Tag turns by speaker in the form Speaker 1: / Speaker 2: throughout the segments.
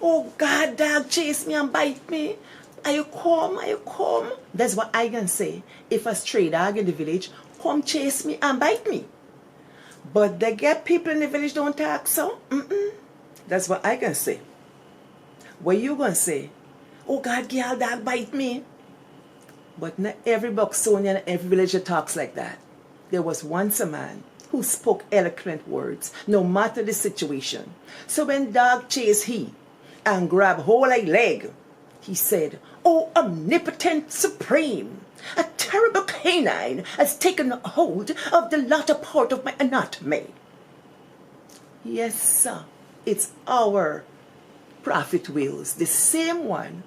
Speaker 1: Oh God, dog chase me and bite me. Are you come? Are you come? That's what I can say. If a stray dog in the village come chase me and bite me. But they get people in the village don't talk so. That's what I can say. What you gonna say? Oh God, girl, dog bite me. But not every Buxtonian, every villager talks like that. There was once a man who spoke eloquent words, no matter the situation. So when dog chased he and grabbed hold of leg, he said, "Oh, omnipotent supreme, a terrible canine has taken hold of the latter part of my anatomy." Yes, sir, it's our Prophet Wills, the same one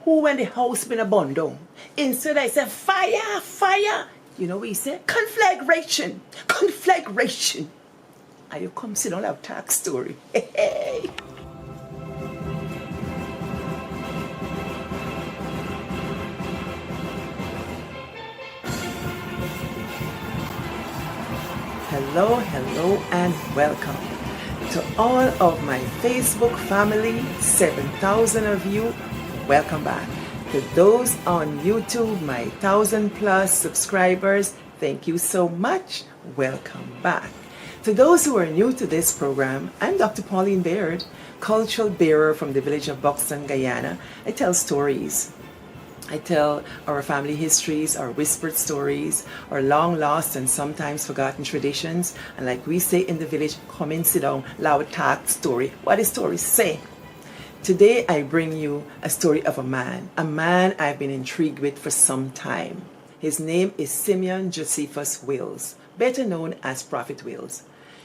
Speaker 1: who, when the house been abandoned, instead I said, "Fire, fire," you know what he said? "Conflagration, conflagration." And you come sit on our talk story. Hey. Hello, hello, and welcome to all of my Facebook family, 7,000 of you. Welcome back. To those on YouTube, my 1,000+ subscribers, thank you so much. Welcome back. To those who are new to this program, I'm Dr. Pauline Baird, cultural bearer from the village of Buxton, Guyana. I tell stories. I tell our family histories, our whispered stories, our long lost and sometimes forgotten traditions. And like we say in the village, come in, sit down, loud talk story. What does story say? Today I bring you a story of a man I've been intrigued with for some time. His name is Simeon Josephus Wills, better known as Prophet Wills.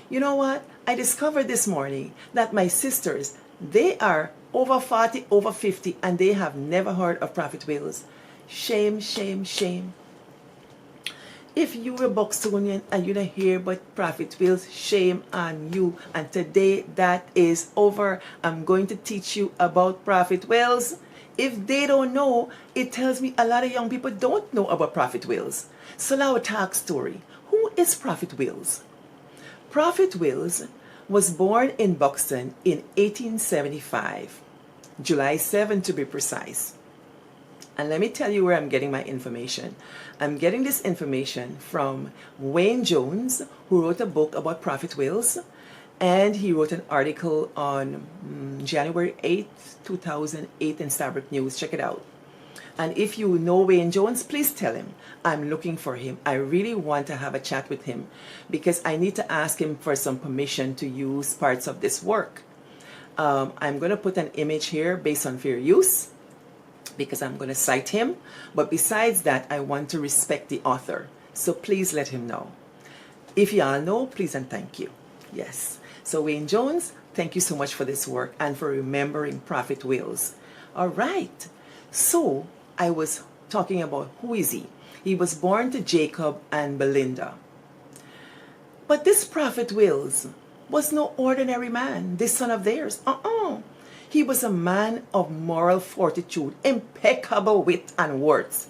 Speaker 1: You know what? I discovered this morning that my sisters, they are over 40, over 50, and they have never heard of Prophet Wills. Shame, shame, shame. If you were Buxtonian and you don't hear but Prophet Wills, shame on you. And today that is over. I'm going to teach you about Prophet Wills. If they don't know, it tells me a lot of young people don't know about Prophet Wills. So now a talk story. Who is Prophet Wills? Prophet Wills was born in Buxton in 1875, July 7 to be precise. And let me tell you where I'm getting my information. I'm getting this information from Wayne Jones, who wrote a book about Prophet Wills, and he wrote an article on January 8th, 2008 in Starbrick News. Check it out. And if you know Wayne Jones, please tell him I'm looking for him. I really want to have a chat with him because I need to ask him for some permission to use parts of this work. I'm going to put an image here based on fair use because I'm going to cite him. But besides that, I want to respect the author. So please let him know. If you all know, please and thank you. Yes. So Wayne Jones, thank you so much for this work and for remembering Prophet Wills. All right. So I was talking about who is he? He was born to Jacob and Belinda. But this Prophet Wills was no ordinary man, this son of theirs. He was a man of moral fortitude, impeccable wit and words,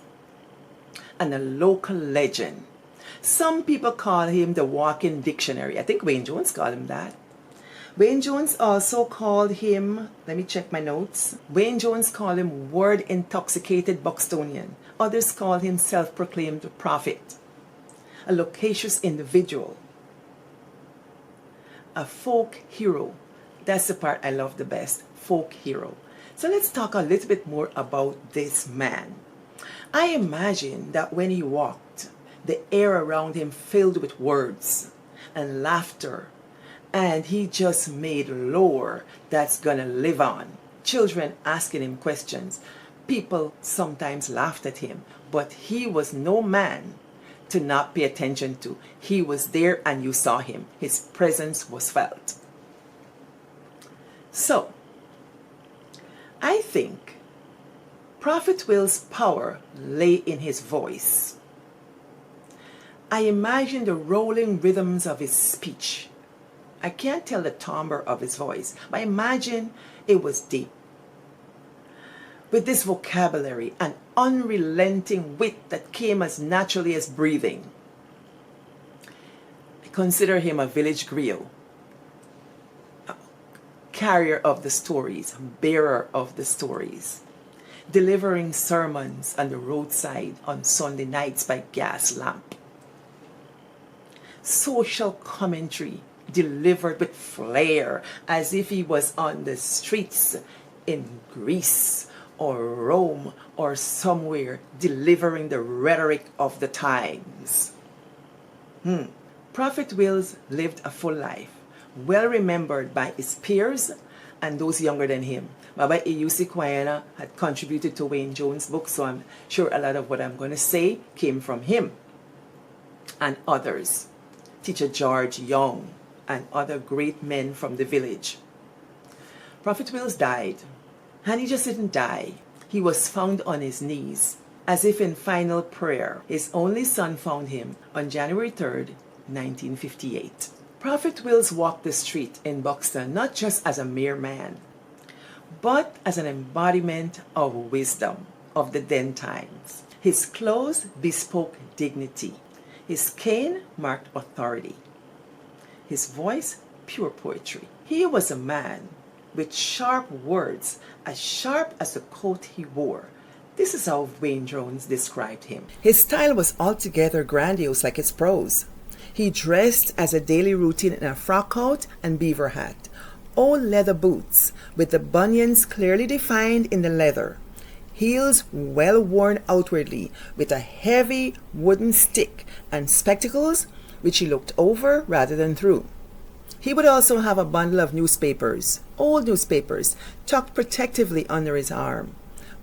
Speaker 1: and a local legend. Some people call him the walking dictionary. I think Wayne Jones called him that. Wayne Jones also called him, let me check my notes. Wayne Jones called him word-intoxicated Buxtonian. Others call him self-proclaimed prophet, a loquacious individual, a folk hero. That's the part I love the best, folk hero. So let's talk a little bit more about this man. I imagine that when he walked, the air around him filled with words and laughter, and he just made lore that's gonna live on. Children asking him questions. People sometimes laughed at him, but he was no man to not pay attention to. He was there and you saw him. His presence was felt. So, I think Prophet Will's power lay in his voice. I imagine the rolling rhythms of his speech. I can't tell the timbre of his voice, but I imagine it was deep. With this vocabulary and unrelenting wit that came as naturally as breathing. I consider him a village griot. carrier of the stories, bearer of the stories, delivering sermons on the roadside on Sunday nights by gas lamp, social commentary delivered with flair as if he was on the streets in Greece or Rome or somewhere delivering the rhetoric of the times. Prophet Wills lived a full life, well remembered by his peers and those younger than him. Baba Eyusi Kwayana had contributed to Wayne Jones' book, so I'm sure a lot of what I'm going to say came from him and others. Teacher George Young and other great men from the village. Prophet Wills died, and he just didn't die. He was found on his knees, as if in final prayer. His only son found him on January 3rd, 1958. Prophet Wills walked the street in Buxton not just as a mere man, but as an embodiment of wisdom of the then times. His clothes bespoke dignity. His cane marked authority. His voice, pure poetry. He was a man with sharp words, as sharp as the coat he wore. This is how Wayne Jones described him. His style was altogether grandiose like his prose. He dressed as a daily routine in a frock coat and beaver hat, old leather boots with the bunions clearly defined in the leather, heels well worn outwardly with a heavy wooden stick, and spectacles which he looked over rather than through. He would also have a bundle of newspapers, old newspapers, tucked protectively under his arm.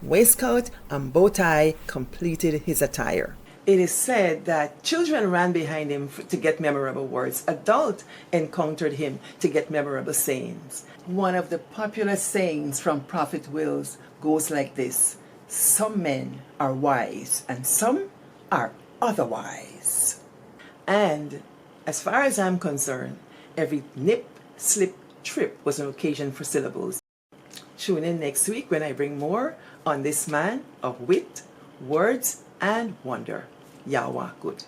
Speaker 1: Waistcoat and bow tie completed his attire. It is said that children ran behind him to get memorable words. Adults encountered him to get memorable sayings. One of the popular sayings from Prophet Wills goes like this: some men are wise and some are otherwise. And as far as I'm concerned, every nip, slip, trip was an occasion for syllables. Tune in next week when I bring more on this man of wit, words, and wonder. Yawa good.